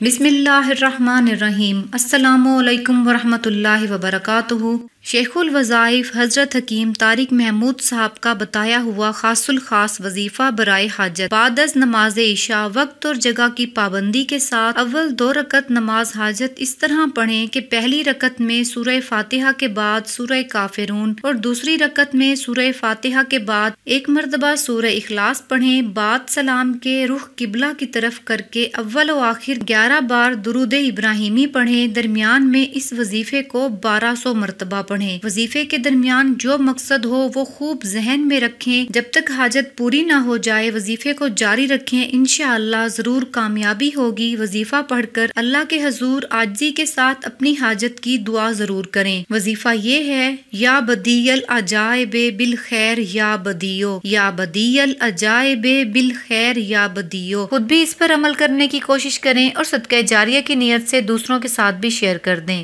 بسم اللہ الرحمن الرحیم۔ السلام علیکم ورحمۃ اللہ وبرکاتہ۔ شیخ الوظائف حضرت حکیم طارق محمود صاحب کا بتایا ہوا خاص الخاص وظیفہ برائے حاجت بعد از نماز عشاء وقت اور جگہ کی پابندی کے ساتھ اول 2 رکعت نماز حاجت اس طرح پڑھیں کہ پہلی رکعت میں سورہ فاتحہ کے بعد سورہ کافرون اور دوسری رکعت میں سورہ فاتحہ کے بعد 1 مرتبہ سورہ اخلاص پڑھیں، بعد سلام کے رخ قبلہ کی طرف کر کے اول و آخر 11 بار درود ابراہیمی پڑھیں، درمیان میں اس وظیفے کو 1200 مرتبہ پڑھیں۔ وظیفے کے درمیان جو مقصد ہو وہ خوب ذہن میں رکھیں، جب تک حاجت پوری نہ ہو جائے وظیفے کو جاری رکھیں، انشاءاللہ ضرور کامیابی ہوگی۔ وظیفہ پڑھ کر اللہ کے حضور عاجزی کے ساتھ اپنی حاجت کی دعا ضرور کریں۔ وظیفہ یہ ہے: یا بدیع العجائب بالخیر یا بدیع، یا بدیع العجائب بالخیر یا بدیع۔ خود بھی اس پر عمل کرنے کی کوشش کریں اور صدقہ جاریہ کی نیت سے دوسروں کے ساتھ بھی شیئر کر دیں۔